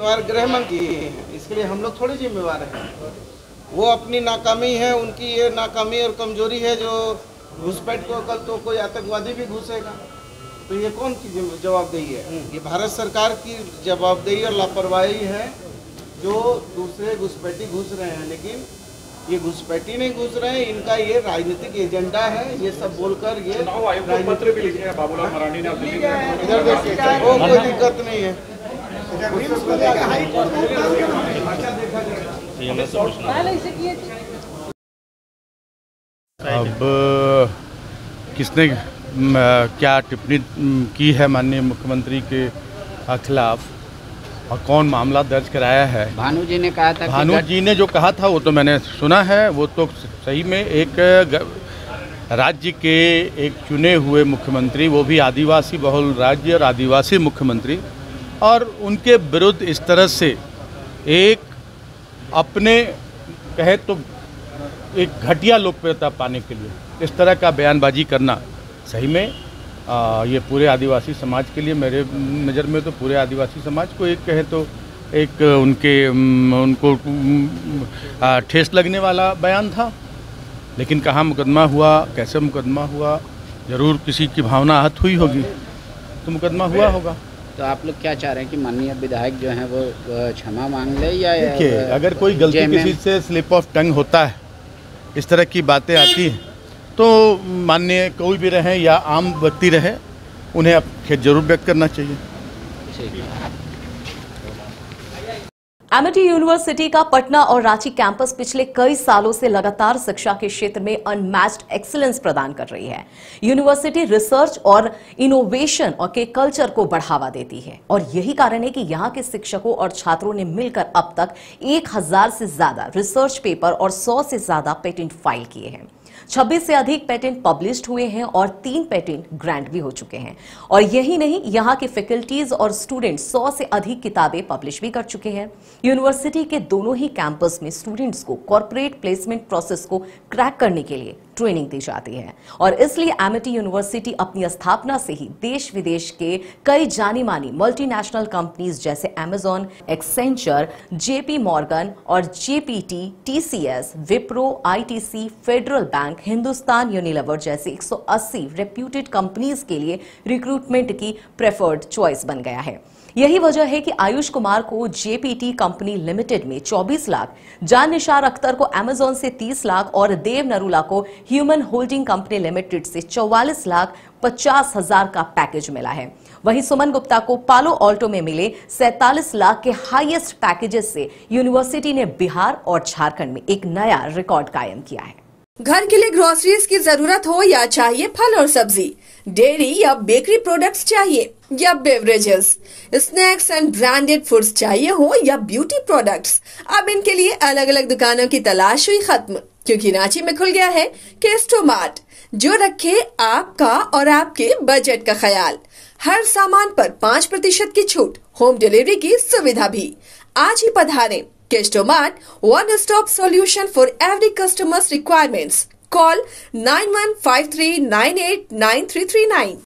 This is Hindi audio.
जिम्मेवार गृह मंत्री हैं, इसके लिए हम लोग थोड़ी जिम्मेवार हैं। वो अपनी नाकामी है, उनकी ये नाकामी और कमजोरी है जो घुसपैठ को कल तो कोई आतंकवादी भी घुसेगा, तो ये कौन की जवाबदेही है? ये भारत सरकार की जवाबदेही और लापरवाही है जो दूसरे घुसपैठी घुस रहे हैं, लेकिन ये घुसपैठी नहीं घुस रहे हैं, इनका ये राजनीतिक एजेंडा है। ये सब बोलकर ये पत्र भी लिखे हैं बाबूलाल मरांडी ने, इधर देखिए, वो कोई दिक्कत नहीं है। अब किसने क्या टिप्पणी की है माननीय मुख्यमंत्री के खिलाफ और कौन मामला दर्ज कराया है? भानु जी ने कहा था, भानु जी ने जो कहा था वो तो मैंने सुना है। वो तो सही में एक राज्य के एक चुने हुए मुख्यमंत्री, वो भी आदिवासी बहुल राज्य और आदिवासी मुख्यमंत्री, और उनके विरुद्ध इस तरह से एक अपने कहे तो एक घटिया लोकप्रियता पाने के लिए इस तरह का बयानबाजी करना सही में ये पूरे आदिवासी समाज के लिए, मेरे नज़र में तो पूरे आदिवासी समाज को एक कहे तो एक उनको ठेस लगने वाला बयान था। लेकिन कहाँ मुकदमा हुआ, कैसे मुकदमा हुआ, ज़रूर किसी की भावना आहत हुई होगी तो मुकदमा हुआ होगा। तो आप लोग क्या चाह रहे हैं कि माननीय विधायक जो हैं वो क्षमा मांग ले, या देखिए अगर कोई गलती किसी से स्लिप ऑफ टंग होता है, इस तरह की बातें आती हैं, तो माननीय कोई भी रहे या आम व्यक्ति रहे, उन्हें खेद जरूर व्यक्त करना चाहिए। एमिटी यूनिवर्सिटी का पटना और रांची कैंपस पिछले कई सालों से लगातार शिक्षा के क्षेत्र में अनमैच्ड एक्सीलेंस प्रदान कर रही है। यूनिवर्सिटी रिसर्च और इनोवेशन और के कल्चर को बढ़ावा देती है और यही कारण है कि यहाँ के शिक्षकों और छात्रों ने मिलकर अब तक 1000 से ज्यादा रिसर्च पेपर और 100 से ज्यादा पेटेंट फाइल किए हैं। 26 से अधिक पेटेंट पब्लिश्ड हुए हैं और 3 पेटेंट ग्रांट भी हो चुके हैं। और यही नहीं, यहाँ के फैकल्टीज और स्टूडेंट 100 से अधिक किताबें पब्लिश भी कर चुके हैं। यूनिवर्सिटी के दोनों ही कैंपस में स्टूडेंट्स को कॉर्पोरेट प्लेसमेंट प्रोसेस को क्रैक करने के लिए ट्रेनिंग दी जाती है और इसलिए एमिटी यूनिवर्सिटी अपनी स्थापना से ही देश विदेश के कई जानी मानी मल्टीनेशनल कंपनीज जैसे अमेजॉन, एक्सेंचर, जेपी मॉर्गन और GPT, TCS, Wipro, ITC, federal bank, Hindustan Unilever जैसे 180 रेप्यूटेड कंपनीज के लिए रिक्रूटमेंट की प्रेफर्ड चॉइस बन गया है। यही वजह है कि आयुष कुमार को जेपीटी कंपनी लिमिटेड में 24 लाख, जान निसार अख्तर को अमेजॉन से 30 लाख और देव नरूला को ह्यूमन होल्डिंग कंपनी लिमिटेड से 44 लाख 50 हजार का पैकेज मिला है। वहीं सुमन गुप्ता को पालो ऑल्टो में मिले 47 लाख के हाईएस्ट पैकेजेस से यूनिवर्सिटी ने बिहार और झारखंड में एक नया रिकॉर्ड कायम किया है। घर के लिए ग्रोसरीज की जरूरत हो या चाहिए फल और सब्जी, डेयरी या बेकरी प्रोडक्ट्स चाहिए या beverages, snacks and branded foods चाहिए हो या ब्यूटी प्रोडक्ट्स, अब इनके लिए अलग अलग दुकानों की तलाश हुई खत्म, क्योंकि रांची में खुल गया है केस्टोमार्ट, जो रखे आपका और आपके बजट का ख्याल। हर सामान पर 5% की छूट, होम डिलीवरी की सुविधा भी। आज ही पधारें। केस्टोमार्ट, one-stop solution for every customer's requirements. Call 9153989339.